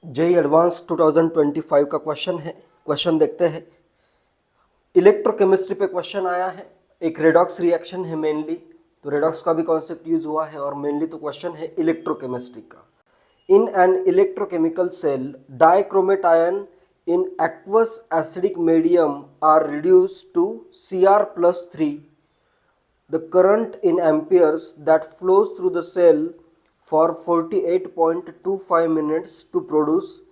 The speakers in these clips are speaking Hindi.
जेई एडवांस 2025 का क्वेश्चन है। क्वेश्चन देखते हैं। इलेक्ट्रोकेमिस्ट्री पे क्वेश्चन आया है। एक रेडॉक्स रिएक्शन है मेनली, तो रेडॉक्स का भी कॉन्सेप्ट यूज हुआ है और मेनली तो क्वेश्चन है इलेक्ट्रोकेमिस्ट्री का। In an electrochemical cell dichromate ion in aqueous acidic medium are reduce to Cr+3. The current in amperes that flows through the cell for 48.25 minutes to produce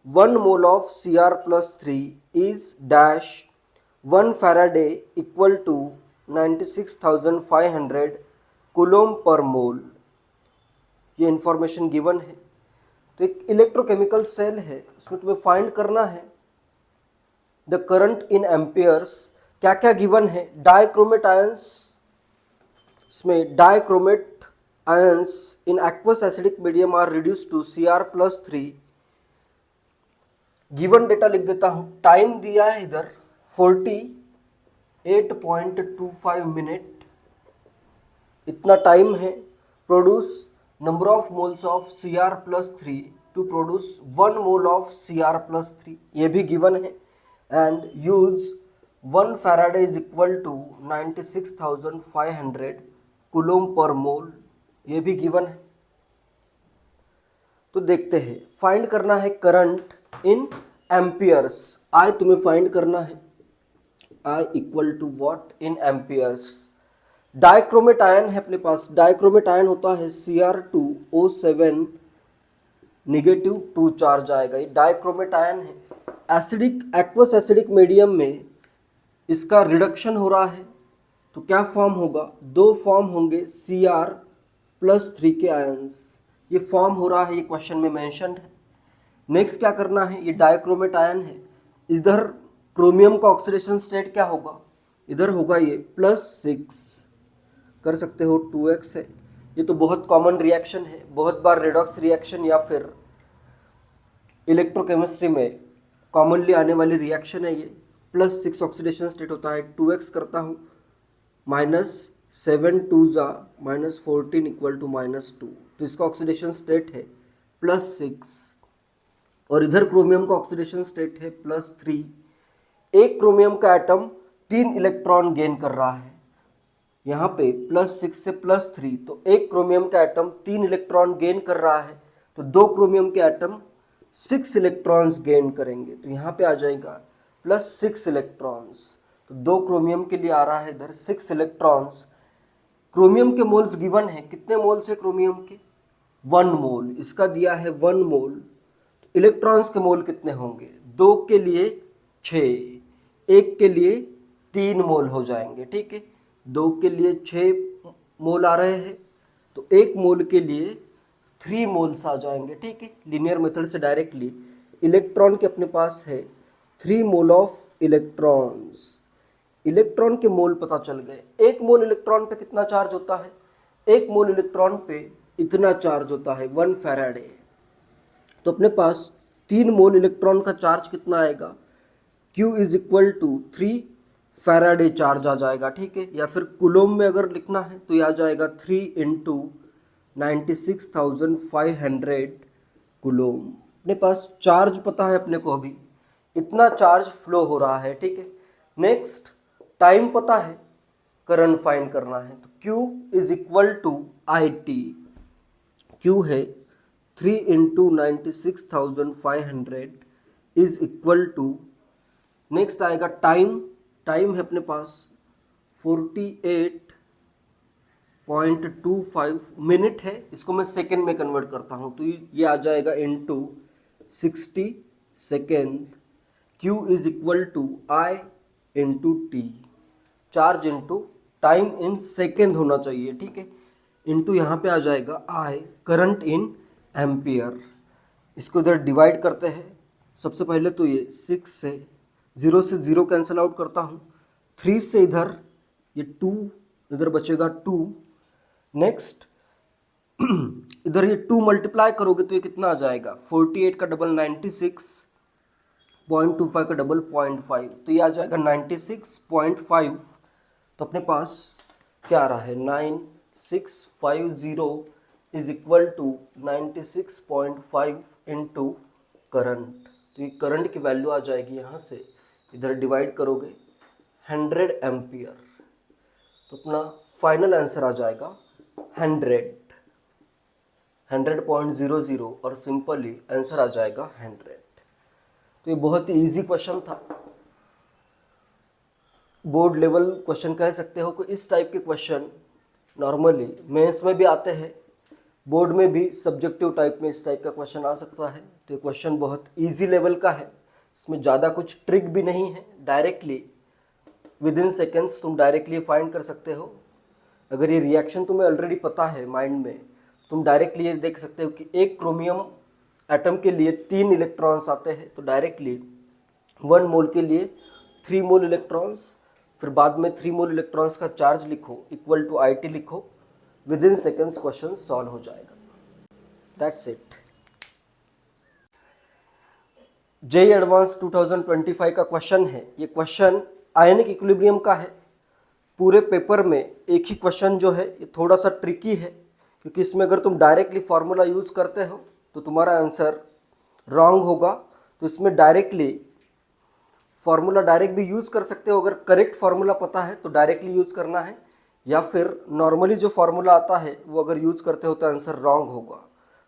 1 mole of Cr+3 is dash 1 Faraday equal to 96,500 coulomb per mole. ये इंफॉर्मेशन गिवन है। तो एक इलेक्ट्रोकेमिकल सेल है, उसमें तुम्हें फाइंड करना है द करंट इन एम्पियर्स। क्या क्या गिवन है? डाइक्रोमेट आयंस, इसमें dichromate ions in aqueous acidic medium are reduce to Cr+3। Given data लिख देता हूं। टाइम दिया है इधर 48.25 मिनट, इतना टाइम है। Produce number of moles of Cr+3 to produce 1 mole of Cr+3, ये भी गिवन है। And use 1 faraday is equal to 96,500 coulomb per mole, ये भी गिवन है। तो देखते हैं। फाइंड करना है करंट इन एम्पियर्स। आई तुम्हें फाइंड करना है I equal to what in amperes. Dichromate ion है अपने पास। डाइक्रोमेट आयन होता है Cr2O7 निगेटिव 2 चार्ज आएगा। ये डाइक्रोमेट आयन है। एसिडिक एक्वस एसिडिक मीडियम में इसका रिडक्शन हो रहा है, तो क्या फॉर्म होगा? 2 फॉर्म होंगे Cr+3 के आयंस। ये फॉर्म हो रहा है, ये क्वेश्चन में मेंशन है। नेक्स्ट क्या करना है? ये डाइक्रोमेट आयन है। इधर क्रोमियम का ऑक्सीडेशन स्टेट क्या होगा? इधर होगा ये +6, कर सकते हो 2x है। ये तो बहुत कॉमन रिएक्शन है, बहुत बार रेडॉक्स रिएक्शन या फिर इलेक्ट्रोकेमिस्ट्री में कॉमनली आने वाली रिएक्शन है ये। +6 ऑक्सीडेशन स्टेट होता है। 2x करता हूँ, -7 2 -14 इक्वल टू -2, तो इसका ऑक्सीडेशन स्टेट है +6। और इधर क्रोमियम का ऑक्सीडेशन स्टेट है +3। एक क्रोमियम का एटम 3 इलेक्ट्रॉन गेन कर रहा है। यहाँ पे +6 से +3, तो एक क्रोमियम का एटम 3 इलेक्ट्रॉन गेन कर रहा है, तो 2 क्रोमियम के एटम 6 इलेक्ट्रॉन्स गेन करेंगे। तो यहाँ पे आ जाएगा +6 इलेक्ट्रॉन्स। तो 2 क्रोमियम के लिए आ रहा है इधर 6 इलेक्ट्रॉन्स। क्रोमियम के मोल्स गिवन है। कितने मोल्स है क्रोमियम के? 1 मोल। इसका दिया है 1 मोल। इलेक्ट्रॉन्स के मोल कितने होंगे? 2 के लिए 6, 1 के लिए 3 मोल हो जाएंगे। ठीक है, 2 के लिए 6 मोल आ रहे हैं, तो 1 मोल के लिए 3 मोल्स आ जाएंगे। ठीक है, लीनियर मेथड से डायरेक्टली इलेक्ट्रॉन के अपने पास है 3 मोल ऑफ इलेक्ट्रॉन्स। इलेक्ट्रॉन के मोल पता चल गए। 1 मोल इलेक्ट्रॉन पे कितना चार्ज होता है? 1 मोल इलेक्ट्रॉन पे इतना चार्ज होता है 1 फैराडे। तो अपने पास 3 मोल इलेक्ट्रॉन का चार्ज कितना आएगा? Q is equal to 3 Faraday charge आ जाएगा। ठीक है, या फिर कूलोम में अगर लिखना है तो ये आ जाएगा 3 × 96,500 कूलोम। अपने पास चार्ज पता है अपने को, अभी इतना चार्ज फ्लो हो रहा है। ठीक है, नेक्स्ट टाइम पता है, करंट फाइंड करना है, तो Q is equal to IT। Q है 3 × 96,500 इज इक्वल टू, नेक्स्ट आएगा टाइम। टाइम है अपने पास 48.25 मिनट है। इसको मैं सेकेंड में कन्वर्ट करता हूँ, तो ये आ जाएगा into 60 second. Q is equal to I into T। Charge into time in second होना चाहिए। ठीक है, इंटू यहाँ पे आ जाएगा I करंट इन एम्पियर। इसको इधर डिवाइड करते हैं। सबसे पहले तो ये 6 से 0 से 0 कैंसिल आउट करता हूँ। 3 से इधर ये 2, इधर बचेगा 2। नेक्स्ट इधर ये 2 मल्टीप्लाई करोगे तो ये कितना आ जाएगा? 48 का डबल 96.25 का डबल 0.5, तो ये आ जाएगा 96.5। तो अपने पास क्या आ रहा है? 9650 is equal to 96.5 into current. तो ये करंट की वैल्यू आ जाएगी यहाँ से, इधर डिवाइड करोगे 100 एम्पियर, तो अपना फाइनल आंसर आ जाएगा 100.00 और सिंपली आंसर आ जाएगा 100। तो ये बहुत ही इजी क्वेश्चन था, बोर्ड लेवल क्वेश्चन कह सकते हो। कि इस टाइप के क्वेश्चन नॉर्मली मेंस में भी आते हैं, बोर्ड में भी सब्जेक्टिव टाइप में इस टाइप का क्वेश्चन आ सकता है। तो ये क्वेश्चन बहुत इजी लेवल का है, इसमें ज़्यादा कुछ ट्रिक भी नहीं है, डायरेक्टली विद इन सेकेंड्स तुम डायरेक्टली फाइंड कर सकते हो। अगर ये रिएक्शन तुम्हें ऑलरेडी पता है माइंड में, तुम डायरेक्टली ये देख सकते हो कि एक क्रोमियम एटम के लिए 3 इलेक्ट्रॉन्स आते हैं, तो डायरेक्टली 1 मोल के लिए 3 मोल इलेक्ट्रॉन्स, फिर बाद में 3 मोल इलेक्ट्रॉन्स का चार्ज लिखो इक्वल टू IT लिखो, with in seconds question solve हो जाएगा। That's it. जेईई एडवांस 2025 का क्वेश्चन है। ये क्वेश्चन आयनिक इक्विलिब्रियम का है। पूरे पेपर में एक ही क्वेश्चन जो है ये थोड़ा सा ट्रिकी है, क्योंकि इसमें अगर तुम डायरेक्टली फार्मूला यूज़ करते हो तो तुम्हारा आंसर रॉन्ग होगा। तो इसमें डायरेक्टली फार्मूला डायरेक्ट भी यूज़ कर सकते हो, अगर करेक्ट फार्मूला पता है तो डायरेक्टली यूज़ करना है, या फिर नॉर्मली जो फार्मूला आता है वो अगर यूज़ करते हो तो आंसर रॉन्ग होगा।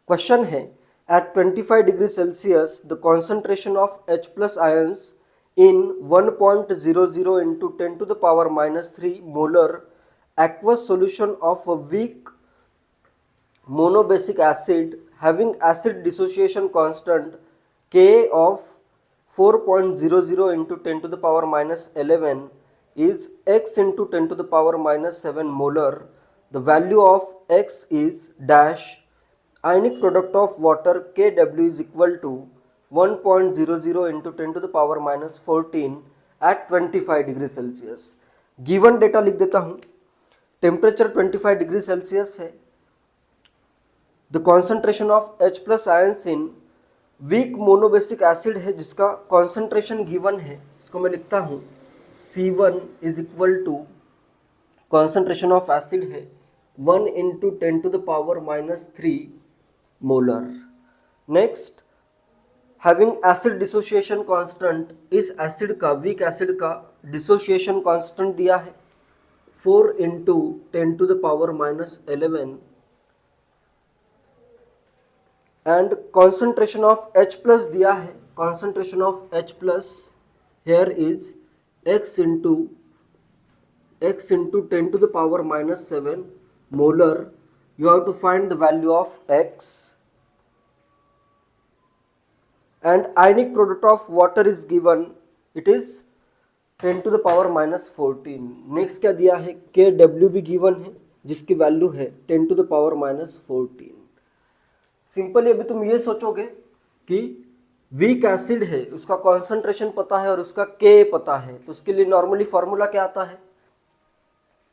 क्वेश्चन है, at 25 degree Celsius the concentration of H+ ions in 1.00 into 10 to the power minus 3 molar aqueous solution of a weak monobasic acid having acid dissociation constant Ka of 4.00 into 10 to the power minus 11 is x into 10 to the power minus 7 molar. The value of x is dash. Ionic product of water Kw is equal to 1.00 into 10 to the power minus 14 at 25 degree Celsius. Given data लिख देता हूँ। टेम्परेचर 25 डिग्री सेल्सियस है। The concentration of H+ ions in weak monobasic acid है, जिसका कॉन्सेंट्रेशन गिवन है। इसको मैं लिखता हूँ C1 is equal to concentration of acid है 1 into 10 to the power minus 3 molar. Next, having acid dissociation constant, इस एसिड का, वीक एसिड का डिसोसिएशन कांस्टेंट दिया है 4 into 10 to the power minus 11 and concentration of H+ दिया है। Concentration of H+ here is x into 10 to the power minus 7 molar. You have to find the value of x. And ionic product of water is given, it is 10 to the power minus 14. Next क्या दिया है, Kw भी गिवन है, जिसकी वैल्यू है 10 to the power minus 14. Simply अभी तुम ये सोचोगे कि वीक एसिड है, उसका कॉन्सेंट्रेशन पता है और उसका K पता है, तो उसके लिए नॉर्मली फार्मूला क्या आता है?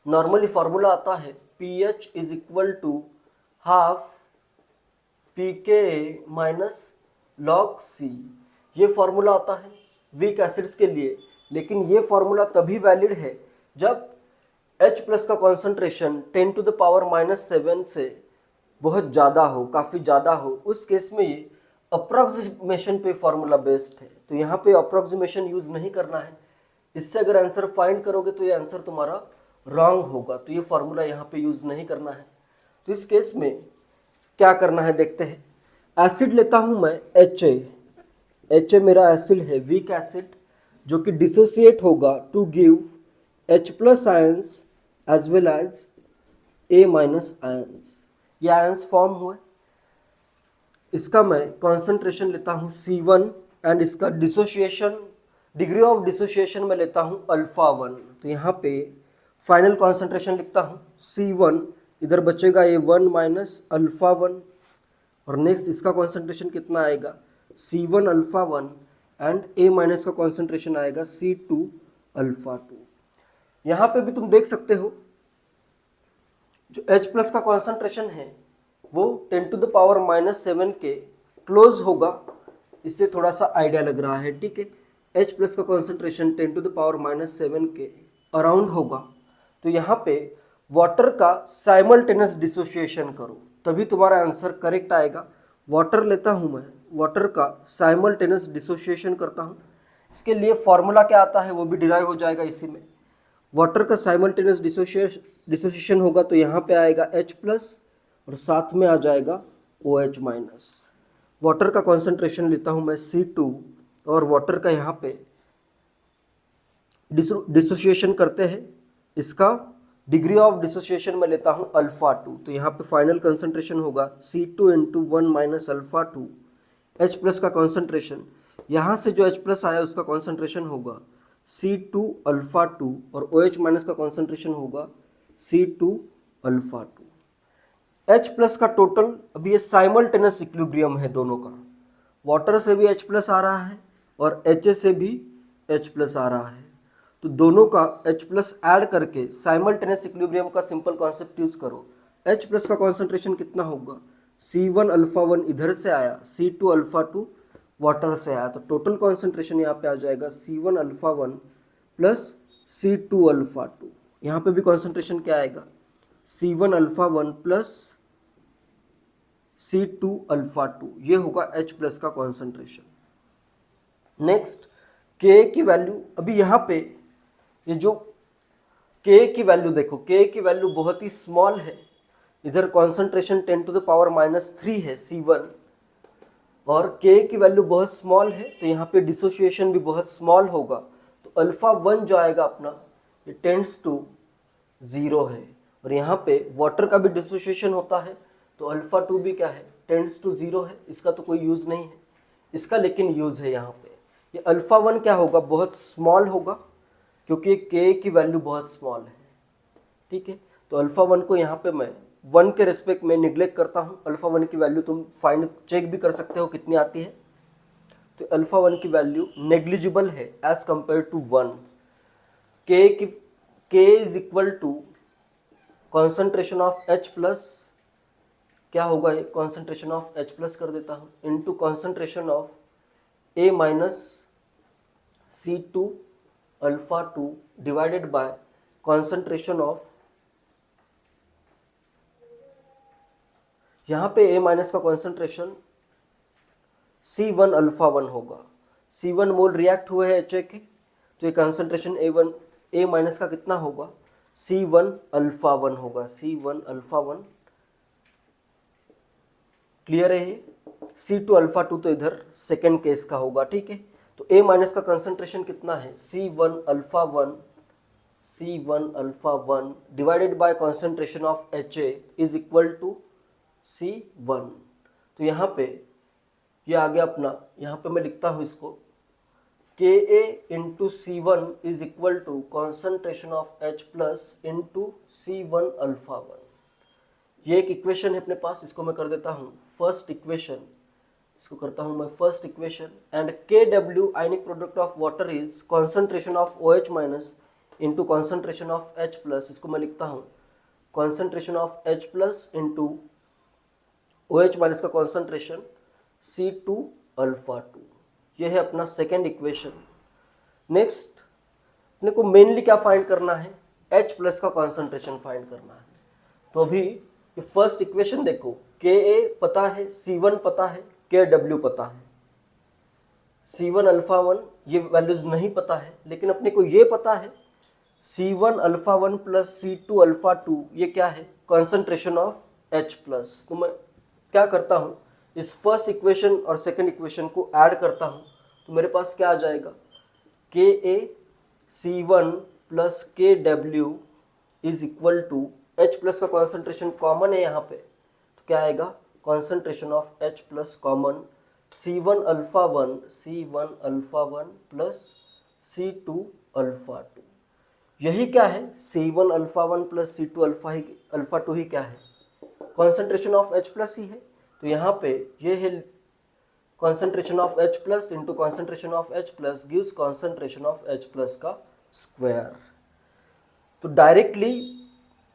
नॉर्मली फार्मूला आता है pH is equal to half pKa minus log C। ये फार्मूला आता है वीक एसिड्स के लिए, लेकिन ये फार्मूला तभी वैलिड है जब H+ का concentration 10 to the power minus 7 से बहुत ज़्यादा हो, काफ़ी ज़्यादा हो। उस केस में ये अप्रॉक्सीमेशन पे फार्मूला बेस्ड है, तो यहाँ पे अप्रॉक्सीमेशन यूज़ नहीं करना है। इससे अगर आंसर फाइंड करोगे तो ये आंसर तुम्हारा रॉन्ग होगा, तो ये फार्मूला यहाँ पे यूज़ नहीं करना है। तो इस केस में क्या करना है देखते हैं। एसिड लेता हूँ मैं HA मेरा एसिड है, वीक एसिड, जो कि डिसोसिएट होगा to give H+ ions as well as A- ions. ये आयंस फॉर्म हुए। इसका मैं कॉन्सेंट्रेशन लेता हूँ C1 एंड इसका डिसोसिएशन, डिग्री ऑफ डिसोसिएशन में लेता हूँ α1। तो यहाँ पे फाइनल कॉन्सेंट्रेशन लिखता हूँ C1, इधर बचेगा ये 1 माइनस α1, और नेक्स्ट इसका कॉन्सेंट्रेशन कितना आएगा C1 α1 एंड A- का कॉन्सेंट्रेशन आएगा C2 α2। यहाँ पे भी तुम देख सकते हो जो H+ का कॉन्सेंट्रेशन है वो 10 to the power minus 7 के क्लोज होगा। इससे थोड़ा सा आइडिया लग रहा है, ठीक है। H+ का concentration 10 to the power minus 7 के अराउंड होगा। तो यहाँ पे वाटर का साइमल्टेनियस डिसोसिएशन करो, तभी तुम्हारा आंसर करेक्ट आएगा। वाटर लेता हूँ मैं वाटर का साइमल्टेनियस डिसोसिएशन करता हूँ। इसके लिए फॉर्मूला क्या आता है वो भी डिराइव हो जाएगा इसी में। वाटर का साइमल्टेनियस डिसोसिएशन होगा तो यहाँ पे आएगा H प्लस और साथ में आ जाएगा OH माइनस। वाटर का कॉन्सेंट्रेशन लेता हूँ मैं C2 और वाटर का यहाँ पे डिसोसिएशन करते हैं, इसका डिग्री ऑफ डिसोसिएशन में लेता हूँ अल्फ़ा 2, तो यहाँ पे फाइनल कंसंट्रेशन होगा C2 into 1 minus alpha 2। H plus का कॉन्सेंट्रेशन, यहाँ से जो H प्लस आया उसका कॉन्सेंट्रेशन होगा C2 अल्फ़ा 2 और OH माइनस का कॉन्सेंट्रेशन होगा C2 अल्फ़ा 2। H प्लस का टोटल, अभी ये साइमल्टेनियस इक्विलिब्रियम है दोनों का, वाटर से भी H प्लस आ रहा है और HA से भी H प्लस आ रहा है, तो दोनों का H प्लस ऐड करके साइमल्टेनियस इक्विलिब्रियम का सिंपल कॉन्सेप्ट यूज करो। H प्लस का कॉन्सेंट्रेशन कितना होगा, C1 अल्फ़ा 1 इधर से आया, C2 अल्फ़ा 2 वाटर से आया, तो टोटल कॉन्सेंट्रेशन यहाँ पे आ जाएगा C1 alpha 1 plus C2 alpha 2। यहाँ पे भी कॉन्सेंट्रेशन क्या आएगा, C1 alpha 1 plus C2 alpha 2, ये होगा H प्लस का कॉन्सेंट्रेशन। नेक्स्ट K की वैल्यू, अभी यहाँ पे ये जो K की वैल्यू देखो, K की वैल्यू बहुत ही स्मॉल है, इधर कॉन्सेंट्रेशन 10⁻³ है C1 और K की वैल्यू बहुत स्मॉल है, तो यहाँ पे डिसोसिएशन भी बहुत स्मॉल होगा, तो अल्फ़ा 1 जो आएगा अपना ये टेंड्स टू 0 है, और यहाँ पे वाटर का भी डिसोसिएशन होता है तो अल्फ़ा 2 भी क्या है, टेंड्स टू 0 है, इसका तो कोई यूज़ नहीं है, इसका लेकिन यूज़ है यहाँ पे। ये अल्फ़ा 1 क्या होगा, बहुत स्मॉल होगा क्योंकि K की वैल्यू बहुत स्मॉल है, ठीक है, तो अल्फ़ा 1 को यहाँ पे मैं 1 के रिस्पेक्ट में निगलेक्ट करता हूँ। अल्फ़ा 1 की वैल्यू तुम फाइंड चेक भी कर सकते हो कितनी आती है, तो अल्फ़ा 1 की वैल्यू नेग्लिजिबल है as compared to 1। K is equal to concentration of H plus, क्या होगा ये, कॉन्सेंट्रेशन ऑफ H प्लस कर देता हूँ into concentration of A minus C2 alpha 2 divided by concentration of, यहाँ पे A माइनस का कॉन्सेंट्रेशन C1 अल्फ़ा 1 होगा, C1 मोल रिएक्ट हुए हैं HA के, तो ये कॉन्सेंट्रेशन A माइनस का कितना होगा, C1 अल्फ़ा 1 होगा, C1 अल्फ़ा 1। क्लियर है ये, C2 अल्फ़ा 2 तो इधर सेकेंड केस का होगा, ठीक है, तो A माइनस का कंसंट्रेशन कितना है, C1 alpha 1 divided by concentration of HA is equal to C1। तो यहाँ पे ये आ गया अपना, यहाँ पे मैं लिखता हूँ इसको Ka into C1 is equal to concentration of H plus into C1 alpha 1। ये एक इक्वेशन है अपने पास, इसको मैं कर देता हूँ फर्स्ट इक्वेशन, इसको करता हूँ मैं first equation, and Kw ionic product of water is concentration of OH minus into concentration of H plus, इसको मैं लिखता हूँ concentration of H plus into OH minus का कॉन्सेंट्रेशन C2 अल्फ़ा 2। ये है अपना सेकेंड इक्वेशन। नेक्स्ट अपने को मेनली क्या फाइंड करना है, H प्लस का कॉन्सेंट्रेशन फाइंड करना है। तो अभी ये फर्स्ट इक्वेशन देखो, Ka पता है, C1 पता है, Kw पता है, C1 अल्फ़ा 1 ये वैल्यूज नहीं पता है, लेकिन अपने को ये पता है C1 alpha 1 plus C2 alpha 2 ये क्या है, कॉन्सेंट्रेशन ऑफ H प्लस। तो मैं क्या करता हूँ, इस फर्स्ट इक्वेशन और सेकंड इक्वेशन को ऐड करता हूँ, तो मेरे पास क्या आ जाएगा, Ka C1 plus Kw is equal to, H plus का कॉन्सेंट्रेशन कॉमन है यहाँ पे, तो क्या आएगा, concentration of H plus common C1 alpha 1 plus C2 alpha 2। यही क्या है, C1 alpha 1 plus C2 alpha 2 ही क्या है, कॉन्सेंट्रेशन ऑफ H प्लस ही है। तो यहाँ पे ये है concentration of H plus into concentration of H plus gives concentration of H plus का स्क्वायर। तो डायरेक्टली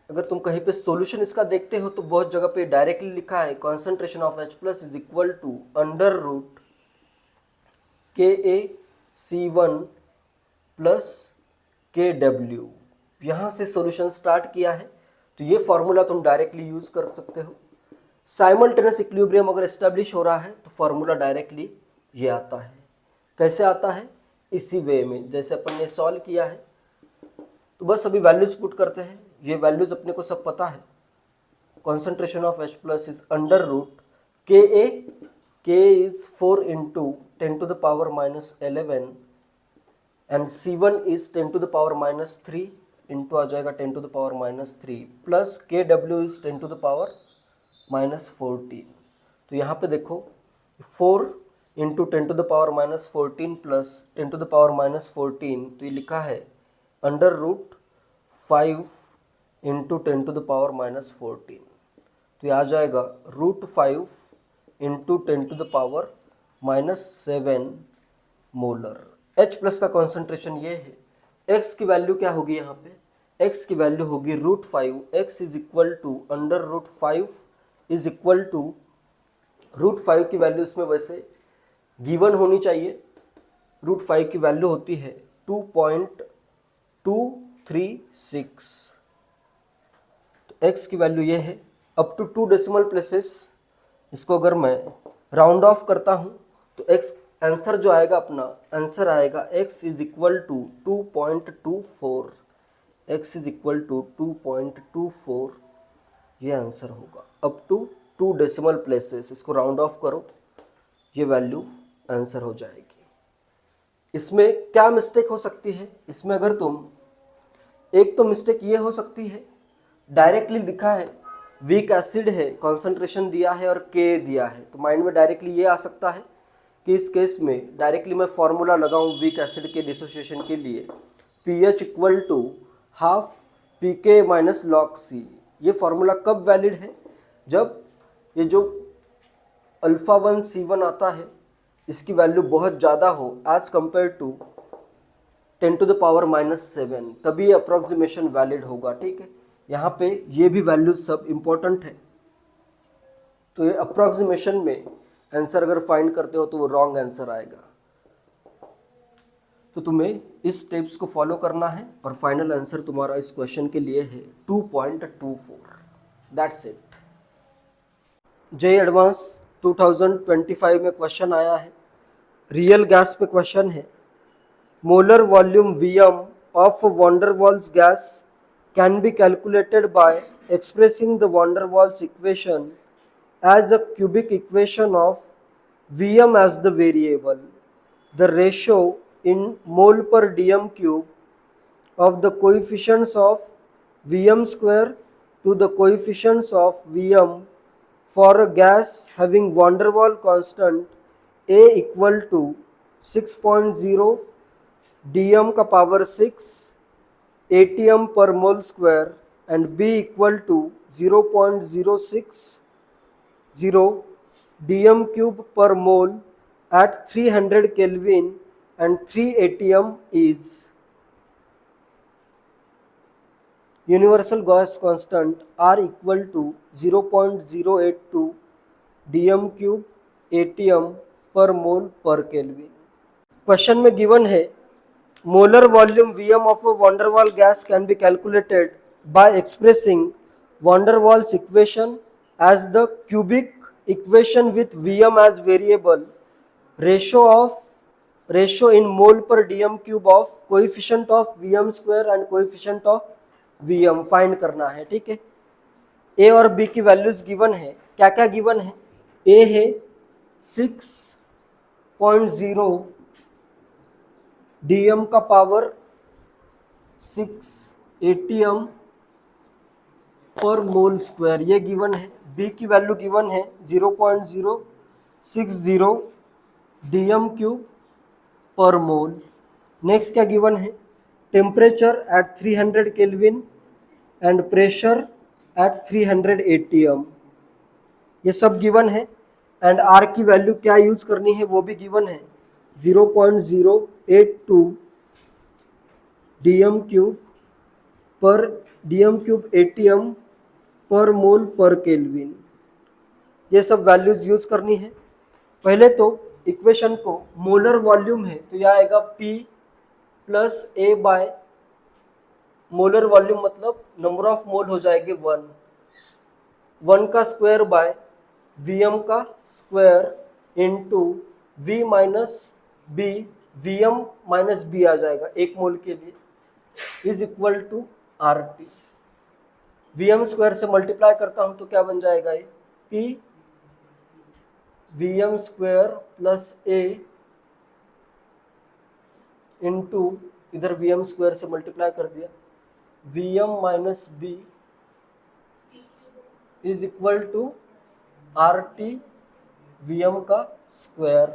अगर तुम कहीं पे सॉल्यूशन इसका देखते हो तो बहुत जगह पे डायरेक्टली लिखा है concentration of H plus is equal to under root Ka C1 plus Kw। यहाँ से सॉल्यूशन स्टार्ट किया है, तो ये फॉर्मूला तुम डायरेक्टली यूज कर सकते हो। साइमल्टेनियस इक्विलिब्रियम अगर एस्टेब्लिश हो रहा है तो फॉर्मूला डायरेक्टली ये आता है। कैसे आता है? इसी वे में जैसे अपन ने सॉल्व किया है। तो बस अभी वैल्यूज पुट करते हैं। ये वैल्यूज अपने को सब पता है। Concentration of H plus is under root Ka, K is 4 into 10 to the power minus 11 and C1 is 10 to the power minus 3 into आ जाएगा 10 to the power minus 3 plus Kw is 10 to the power minus 14। तो यहाँ पे देखो 4 into 10 to the power minus 14 plus 10 to the power minus 14, तो ये लिखा है under root 5 into 10 to the power minus 14। तो ये आ जाएगा root 5 into 10 to the power minus 7 molar. H plus का कॉन्सेंट्रेशन ये है। X की वैल्यू क्या होगी यहाँ पे? X की वैल्यू होगी root 5। X is equal to under root 5 is equal to root 5 की वैल्यू इसमें वैसे गिवन होनी चाहिए। रूट 5 की वैल्यू होती है 2.236। तो x की वैल्यू ये है। अप टू 2 डेसिमल प्लेसेस इसको अगर मैं राउंड ऑफ करता हूँ तो x आंसर जो आएगा अपना आंसर आएगा x is equal to 2.24। x is equal to 2.24 ये आंसर होगा। अप टू 2 डेसिमल प्लेसेस इसको राउंड ऑफ करो, ये वैल्यू आंसर हो जाएगी। इसमें क्या मिस्टेक हो सकती है? इसमें अगर तुम एक तो मिस्टेक ये हो सकती है, डायरेक्टली लिखा है वीक एसिड है, कॉन्सेंट्रेशन दिया है और K दिया है, तो माइंड में डायरेक्टली ये आ सकता है कि इस केस में डायरेक्टली मैं फॉर्मूला लगाऊं वीक एसिड के डिसोसिएशन के लिए pH equal to half pK minus log C। ये फॉर्मूला कब वैलिड है? जब ये जो अल्फा 1 C1 आता है इसकी वैल्यू बहुत ज़्यादा हो as compared to 10 to the power minus 7, तभी ये अप्रोक्सीमेशन वैलिड होगा। ठीक है, यहाँ पे ये भी वैल्यूज सब इम्पोर्टेंट है। तो ये अप्रोक्सीमेशन में आंसर अगर फाइंड करते हो तो वो रॉन्ग आंसर आएगा। तो तुम्हें इस स्टेप्स को फॉलो करना है और फाइनल आंसर तुम्हारा इस क्वेश्चन के लिए है 2.24। That's it. जेईई एडवांस 2025 में क्वेश्चन आया है, रियल गैस पे क्वेश्चन है। Molar volume Vm of van der Waals gas can be calculated by expressing the van der Waals equation as a cubic equation of Vm as the variable. The ratio in mole per dm cube of the coefficients of Vm square to the coefficients of Vm for a gas having van der Waals constant A equal to 6.0 dm का power 6 atm per mole square and B equal to 0.060 dm cube per mole at 300 Kelvin and 3 atm is universal gas constant R equal to 0.082 dm cube atm per mole per Kelvin। Question में गिवन है molar volume Vm of a van der Waals gas can be calculated by expressing van der Waals equation as the cubic equation with Vm as variable, ratio in mole per dm cube of coefficient of Vm square and coefficient of Vm find करना है। ठीक है, A और B की वैल्यूज गिवन है। क्या क्या गिवन है? A है 6.0 dm का पावर 6 atm पर मोल स्क्वायर, ये गिवन है। B की वैल्यू गिवन है 0.060 dm क्यूब पर मोल। नेक्स्ट क्या गिवन है? Temperature at 300 kelvin and pressure at 300 atm, ये सब गिवन है। एंड R की वैल्यू क्या यूज करनी है वो भी गिवन है 0.082 dm क्यूब atm पर मोल पर केल्विन, ये सब वैल्यूज यूज करनी है। पहले तो इक्वेशन को मोलर वॉल्यूम है तो यह आएगा P plus A by molar volume मतलब नंबर ऑफ मोल हो जाएगी 1 का स्क्वायर बाय Vm का square into V minus B, Vm minus B आ जाएगा 1 मोल के लिए, is equal to RT। Vm square से मल्टीप्लाई करता हूं तो क्या बन जाएगा ये, P Vm square plus A into इधर Vm स्क्वायर से मल्टीप्लाई कर दिया, Vm minus B is equal to RT Vm का स्क्वायर।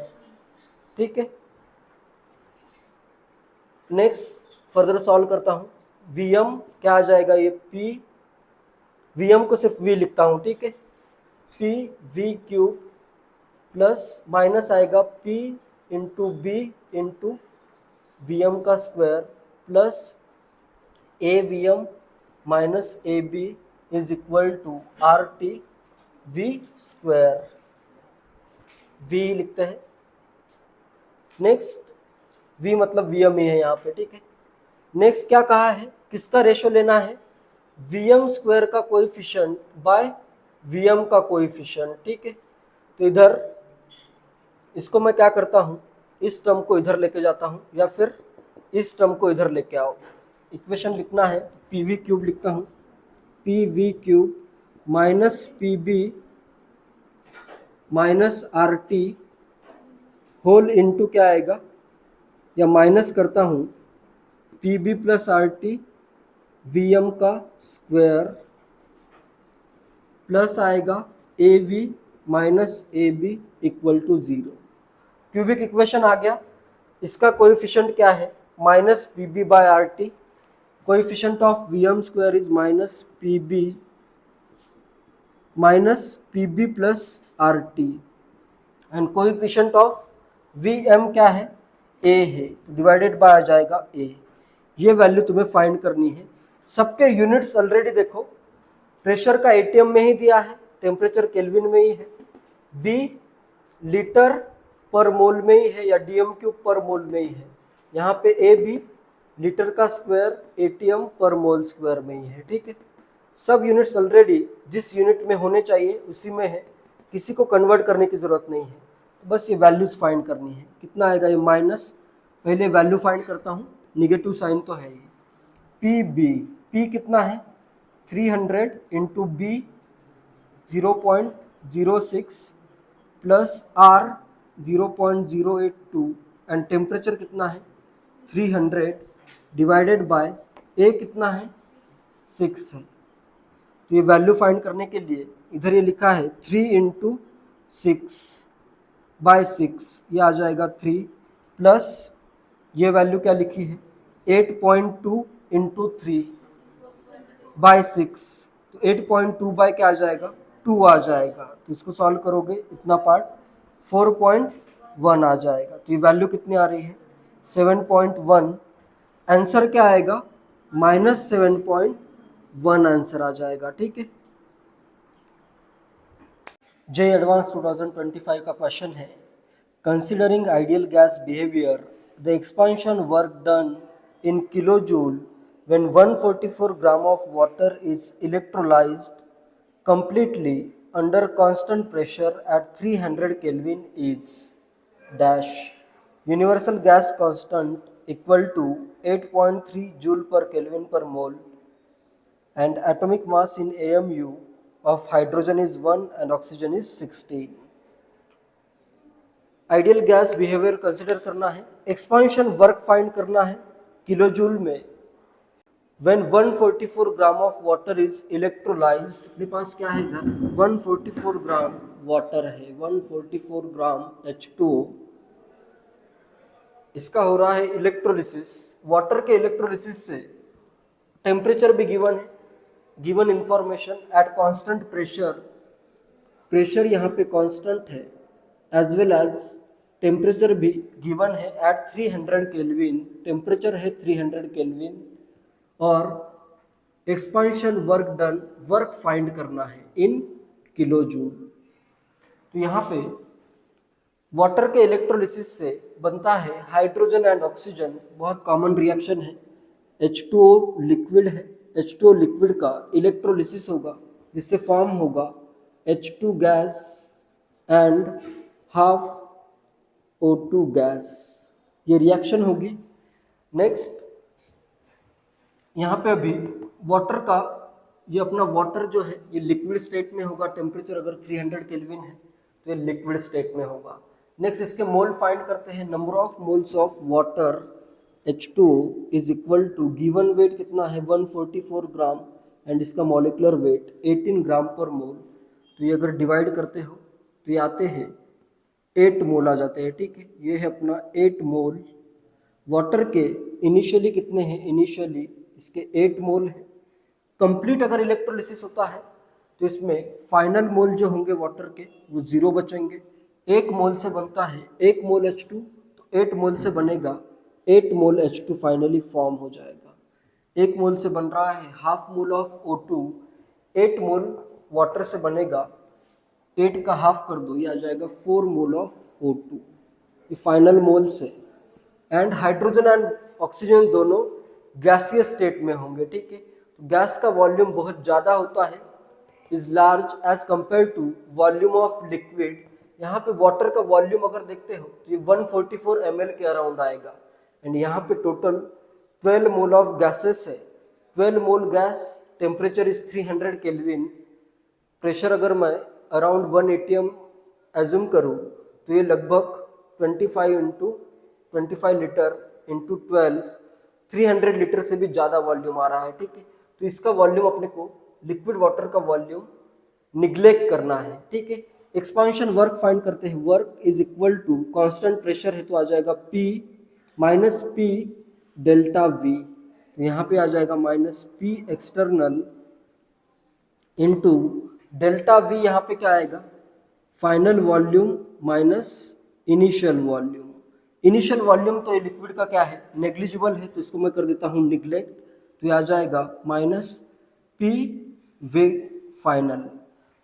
ठीक है, नेक्स्ट फर्दर सॉल्व करता हूं। Vm क्या आ जाएगा, ये P, Vm को सिर्फ V लिखता हूं, ठीक है, P V cube plus minus आएगा P into B into Vm का square plus A Vm minus A B is equal to RT V square. V लिखते हैं। नेक्स्ट V मतलब Vm ही है यहाँ पे, ठीक है। नेक्स्ट क्या कहा है, किसका रेशो लेना है, Vm स्क्वायर का कोएफिशिएंट बाय Vm का कोएफिशिएंट, ठीक है। तो इधर इसको मैं क्या करता हूँ, इस टर्म को इधर लेके जाता हूँ या फिर इस टर्म को इधर लेके आओ। इक्वेशन लिखना है तो PV क्यूब लिखता हूँ, PV cube minus PB minus RT whole into क्या आएगा, या माइनस करता हूँ PB प्लस RT Vm का स्क्वायर प्लस आएगा AV minus AB equal to 0। Cubic equation आ गया। इसका कोएफिशिएंट क्या है, minus PB by RT, coefficient of Vm square is minus PB plus RT and coefficient of Vm क्या है, A है, डिवाइडेड बाय आ जाएगा A। ये वैल्यू तुम्हें फाइंड करनी है। सबके यूनिट्स ऑलरेडी देखो, प्रेशर का ATM में ही दिया है, टेम्परेचर केल्विन में ही है, B लीटर पर मोल में ही है या DM क्यूब पर मोल में ही है, यहाँ पे A भी लीटर का स्क्वायर ATM पर मोल स्क्वायर में ही है, ठीक है। सब यूनिट्स ऑलरेडी जिस यूनिट में होने चाहिए उसी में है, किसी को कन्वर्ट करने की ज़रूरत नहीं है। तो बस ये वैल्यूज़ फाइंड करनी है। कितना आएगा ये माइनस, पहले वैल्यू फाइंड करता हूँ, निगेटिव साइन तो है ये, P कितना है 300 into B 0.06 plus R 0.082 and temperature कितना है 300 डिवाइडेड बाय A कितना है 6 है। तो ये वैल्यू फाइंड करने के लिए इधर ये लिखा है 3 इंटू 6 बाय 6, ये आ जाएगा 3 प्लस ये वैल्यू क्या लिखी है 8.2 इंटू 3 बाय 6, तो 8.2 बाय क्या आ जाएगा 2 आ जाएगा। तो इसको सॉल्व करोगे इतना पार्ट 4.1 आ जाएगा। तो ये वैल्यू कितनी आ रही है 7.1, आंसर क्या आएगा माइनस 7.1 आंसर आ जाएगा, ठीक है। JEE एडवांस 2025 का क्वेश्चन है, considering ideal gas behaviour the expansion work done in kilo joule when 144 gram of water is electrolyzed completely under constant pressure at 300 Kelvin is dash universal gas constant equal to 8.3 joule per Kelvin per mole and atomic mass in AMU of hydrogen is 1 and oxygen is 16। Ideal gas behaviour consider करना है, एक्सपांशन वर्क फाइंड करना है किलो जूल में। When 144 gram of water is electrolysed, अपने पास क्या है इधर 144 ग्राम वाटर है, 144 ग्राम H2O, इसका हो रहा है इलेक्ट्रोलिसिस। वाटर के इलेक्ट्रोलिसिस से टेम्परेचर भी गिवन है, given information at constant pressure, pressure यहाँ पे कांस्टेंट है, एज वेल एज टेम्परेचर भी गिवन है एट 300 केल्विन, टेम्परेचर है 300 केल्विन, और expansion work done, work find करना है इन किलो जूल। तो यहाँ पे वाटर के इलेक्ट्रोलिसिस से बनता है हाइड्रोजन एंड ऑक्सीजन, बहुत कॉमन रिएक्शन है। H2O लिक्विड है, H2O लिक्विड का इलेक्ट्रोलिसिस होगा जिससे फॉर्म होगा H2 gas and half O2 gas. ये रिएक्शन होगी। नेक्स्ट यहाँ पे अभी वाटर का, ये अपना वाटर जो है ये लिक्विड स्टेट में होगा। टेम्परेचर अगर 300 केल्विन है तो ये लिक्विड स्टेट में होगा। नेक्स्ट इसके मोल फाइंड करते हैं। Number of moles of water H2O is equal to, given weight कितना है 144 ग्राम एंड इसका molecular weight 18 gram per mole. तो ये अगर डिवाइड करते हो तो ये आते हैं 8 मोल आ जाते हैं। ठीक है, ये है अपना 8 मोल। वाटर के इनिशियली कितने हैं, इनिशियली इसके 8 मोल है। कंप्लीट अगर इलेक्ट्रोलिसिस होता है तो इसमें फाइनल मोल जो होंगे वाटर के वो 0 बचेंगे। 1 मोल से बनता है 1 मोल H2, तो 8 मोल से बनेगा 8 मोल H2 फाइनली फॉर्म हो जाएगा। 1 मोल से बन रहा है half mole of O2, 8 mole water से बनेगा, 8 का हाफ कर दो ये आ जाएगा 4 मोल ऑफ O2, ये फाइनल मोल्स है। एंड हाइड्रोजन एंड ऑक्सीजन दोनों गैसियस स्टेट में होंगे। ठीक है, तो गैस का वॉल्यूम बहुत ज़्यादा होता है, is large as compared to volume of liquid. यहाँ पे वाटर का वॉल्यूम अगर देखते हो तो ये 144 ml के अराउंड आएगा। एंड यहाँ पे टोटल 12 मोल ऑफ गैसेस है। 12 मोल gas, temperature is 300 kelvin, pressure अगर मैं अराउंड 1 atm एज्यूम करूँ तो ये लगभग 25 लीटर इंटू 12, 300 लीटर से भी ज़्यादा वॉल्यूम आ रहा है। ठीक है, तो इसका वॉल्यूम अपने को लिक्विड वाटर का वॉल्यूम निग्लेक्ट करना है। ठीक है, एक्सपांशन वर्क फाइंड करते हैं। Work is equal to, constant pressure है तो आ जाएगा P minus P delta V। तो यहाँ पे आ जाएगा minus P external into delta V। यहाँ पे क्या आएगा, final volume minus initial volume. Initial volume तो ये लिक्विड का क्या है, नेग्लिजिबल है, तो इसको मैं कर देता हूँ निग्लेक्ट। तो ये आ जाएगा माइनस P वे फाइनल।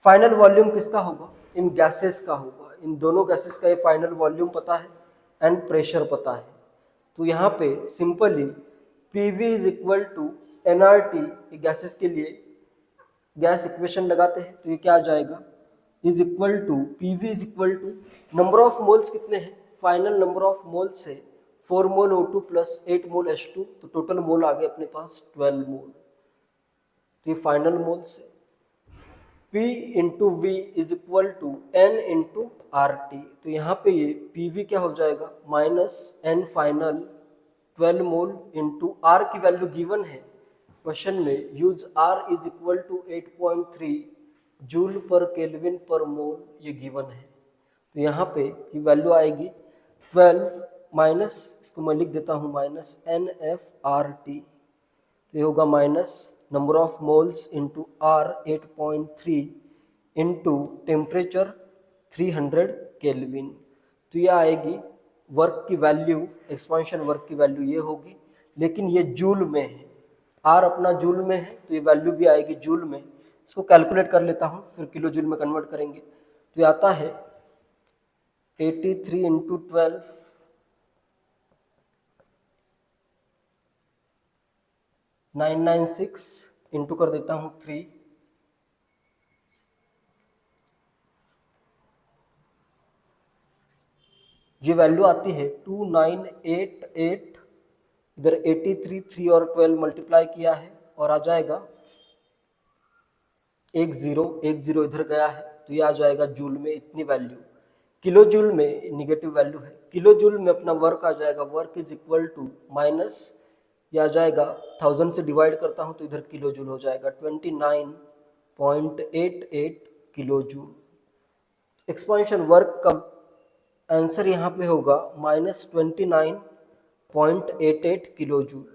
फाइनल वॉल्यूम किसका होगा, इन गैसेस का होगा। इन दोनों गैसेस का ये फाइनल वॉल्यूम पता है एंड प्रेशर पता है। तो यहाँ पे simply PV is equal to nRT, gases के लिए गैस इक्वेशन लगाते हैं तो ये क्या आ जाएगा, is equal to PV is equal to number of moles कितने हैं, फाइनल नंबर ऑफ मोल्स है 4 मोल O2 प्लस 8 मोल H2, तो टोटल मोल आ गए अपने पास 12 मोल। तो ये फाइनल मोल्स है। P into V is equal to N into RT। तो यहाँ पे ये PV क्या हो जाएगा, minus N final 12 mole into R की वैल्यू गिवन है क्वेश्चन में, use R is equal to 8.3 joule per kelvin per mole, ये गिवन है। तो यहाँ पे ये वैल्यू आएगी 12 माइनस, इसको मैं लिख देता हूँ माइनस NFRT। तो ये होगा minus number of moles into R 8.3 into temperature 300 kelvin. तो ये आएगी वर्क की वैल्यू, एक्सपांशन वर्क की वैल्यू ये होगी, लेकिन ये जूल में है, R अपना जूल में है तो ये वैल्यू भी आएगी जूल में। इसको कैलकुलेट कर लेता हूँ फिर किलो जूल में कन्वर्ट करेंगे। तो ये आता है 83 इंटू 12 996 इंटू कर देता हूँ 3, ये वैल्यू आती है 2988। इधर 83 3 और 12 मल्टीप्लाई किया है और आ जाएगा 10 इधर गया है तो ये आ जाएगा जूल में इतनी वैल्यू। किलो जूल में निगेटिव वैल्यू है, किलो जूल में अपना वर्क आ जाएगा, work is equal to minus, ये आ जाएगा 1000 से डिवाइड करता हूँ तो इधर किलो जूल हो जाएगा 29.88 किलो जूल। एक्सपांशन वर्क का आंसर यहाँ पे होगा माइनस 29.88 किलो जूल।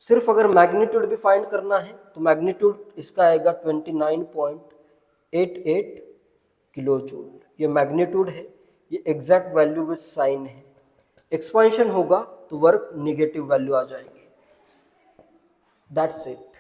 सिर्फ अगर मैग्नीट्यूड भी फाइंड करना है तो मैग्नीट्यूड इसका आएगा 29.88 किलो जूल। ये मैग्नीट्यूड है, ये एग्जैक्ट वैल्यू विद साइन है। एक्सपांशन होगा तो वर्क निगेटिव वैल्यू आ जाएगी। That's it.